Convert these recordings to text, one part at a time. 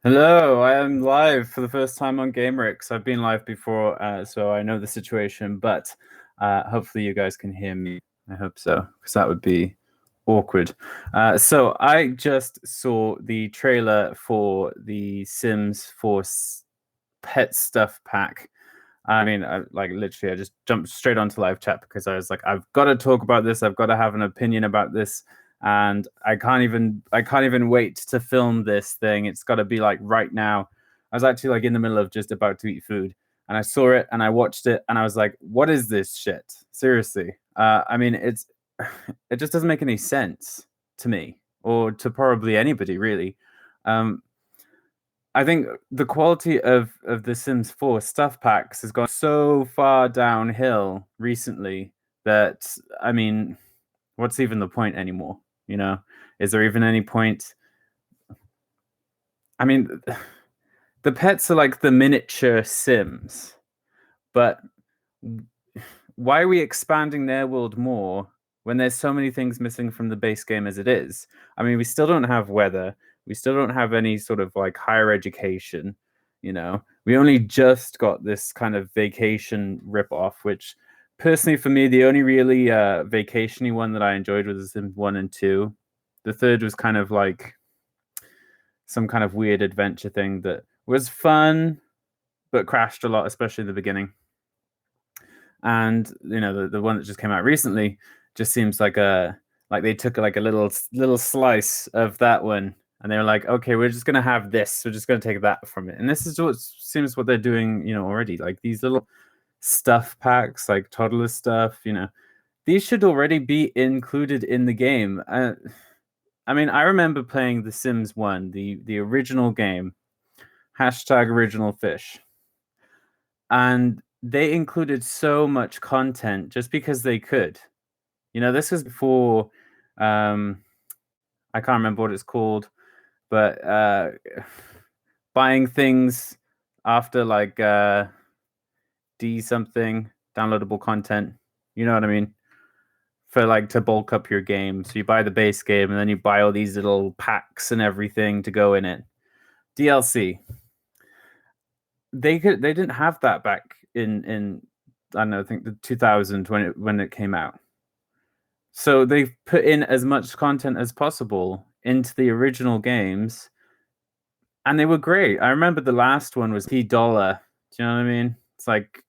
Hello, I am live for the first time on GamerX. I've been live before, so I know the situation, but hopefully you guys can hear me. I hope so, because that would be awkward. So I just saw the trailer for the Sims 4 Pet Stuff Pack. I mean, I just jumped straight onto live chat because I was like, I've got to talk about this. I've got to have an opinion about this, and I can't even wait to film this thing. It's got to be like right now. I was actually like in the middle of just about to eat food, and I saw it and I watched it, and I was like, what is this shit? Seriously. I mean, it just doesn't make any sense to me or to probably anybody really. Um, I think the quality of the Sims 4 stuff packs has gone so far downhill recently that I mean, what's even the point anymore? You know, is there even any point? I mean, the pets are like the miniature Sims, but why are we expanding their world more when there's so many things missing from the base game as it is? I mean, we still don't have weather. We still don't have any sort of like higher education. You know, we only just got this kind of vacation ripoff, which personally for me, the only really vacationy one that I enjoyed was Sims 1 and 2. The third was kind of like some kind of weird adventure thing that was fun, but crashed a lot, especially in the beginning. And you know, the one that just came out recently just seems like they took like a little slice of that one and they were like, okay, we're just gonna have this, we're just gonna take that from it. And this is what seems what they're doing, you know, already. Like these little stuff packs, like toddler stuff, you know, these should already be included in the game. I mean, I remember playing The Sims 1, the original game, hashtag original fish, and they included so much content just because they could. You know, this was before um I can't remember what it's called, but buying things after like D something downloadable content. You know what I mean? For like to bulk up your game. So you buy the base game and then you buy all these little packs and everything to go in it. DLC. They didn't have that back in I don't know, I think the 2000 when it came out. So they've put in as much content as possible into the original games, and they were great. I remember the last one was $T. Do you know what I mean? It's like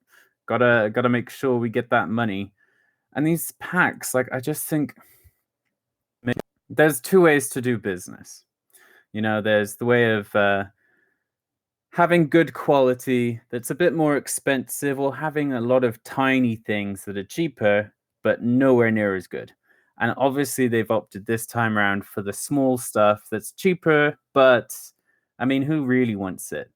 gotta make sure we get that money. And these packs, like I just think there's two ways to do business. You know, there's the way of having good quality that's a bit more expensive, or having a lot of tiny things that are cheaper but nowhere near as good. And obviously, they've opted this time around for the small stuff that's cheaper, but I mean, who really wants it?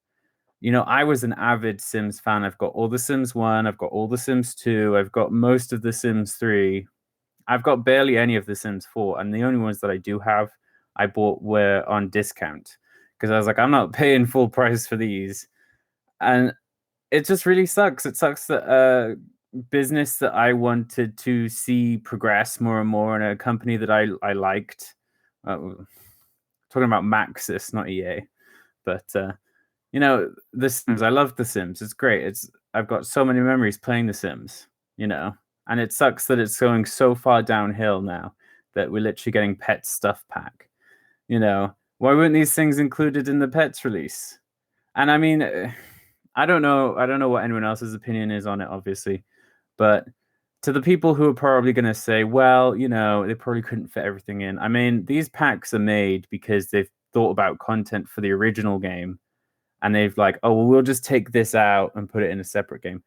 You know, I was an avid Sims fan. I've got all the Sims 1, I've got all the Sims 2, I've got most of the Sims 3. I've got barely any of the Sims 4, and the only ones that I do have, I bought were on discount because I was like, I'm not paying full price for these, and it just really sucks. It sucks that business that I wanted to see progress more and more, and a company that I liked. Talking about Maxis, not EA, but you know, The Sims. I love The Sims. It's great. I've got so many memories playing The Sims. You know, and it sucks that it's going so far downhill now that we're literally getting pet stuff pack. You know, why weren't these things included in the pets release? And I mean, I don't know. I don't know what anyone else's opinion is on it, obviously, but to the people who are probably going to say, well, you know, they probably couldn't fit everything in. I mean, these packs are made because they've thought about content for the original game, and they've like, oh, well, we'll just take this out and put it in a separate game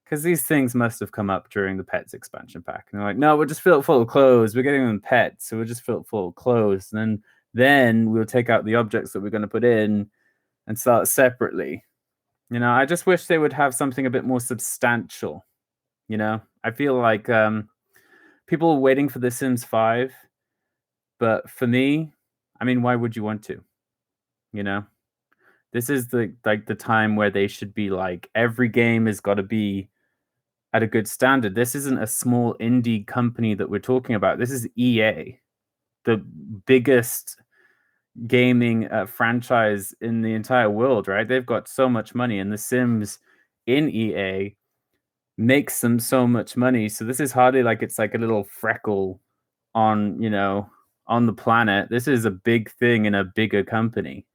because these things must have come up during the pets expansion pack. And they're like, no, we'll just fill it full of clothes. We're getting them pets, so we'll just fill it full of clothes, and then we'll take out the objects that we're going to put in and start separately. You know, I just wish they would have something a bit more substantial. You know, I feel like people are waiting for The Sims 5, but for me, I mean, why would you want to? You know, this is the time where they should be like every game has got to be at a good standard. This isn't a small indie company that we're talking about. This is EA, the biggest, gaming franchise in the entire world, right? They've got so much money, and The Sims in EA makes them so much money. So this is hardly like it's like a little freckle on, on the planet. This is a big thing in a bigger company.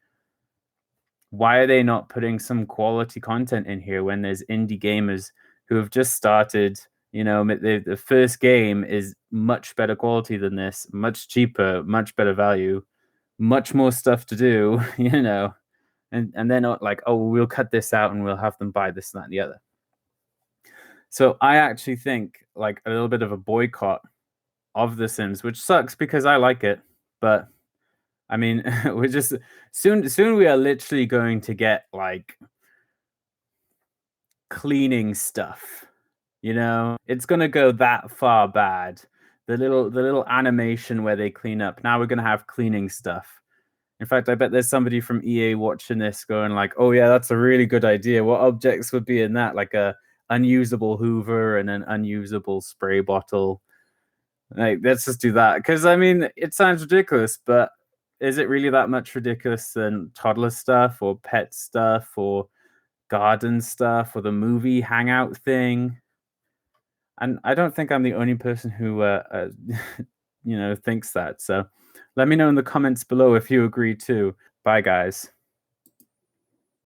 Why are they not putting some quality content in here when there's indie gamers who have just started? The first game is much better quality than this, much cheaper, much better value, much more stuff to do, and they're not like, oh, we'll cut this out and we'll have them buy this, that, and the other. So I actually think like a little bit of a boycott of The Sims, which sucks because I like it, but I mean, we're just soon we are literally going to get like cleaning stuff. It's gonna go that far bad. The little animation where they clean up. Now we're gonna have cleaning stuff. In fact, I bet there's somebody from EA watching this going like, "Oh yeah, that's a really good idea. What objects would be in that? Like a unusable Hoover and an unusable spray bottle. Like, let's just do that." Because I mean, it sounds ridiculous, but is it really that much ridiculous than toddler stuff or pet stuff or garden stuff or the movie hangout thing? And I don't think I'm the only person who, thinks that. So let me know in the comments below if you agree too. Bye, guys.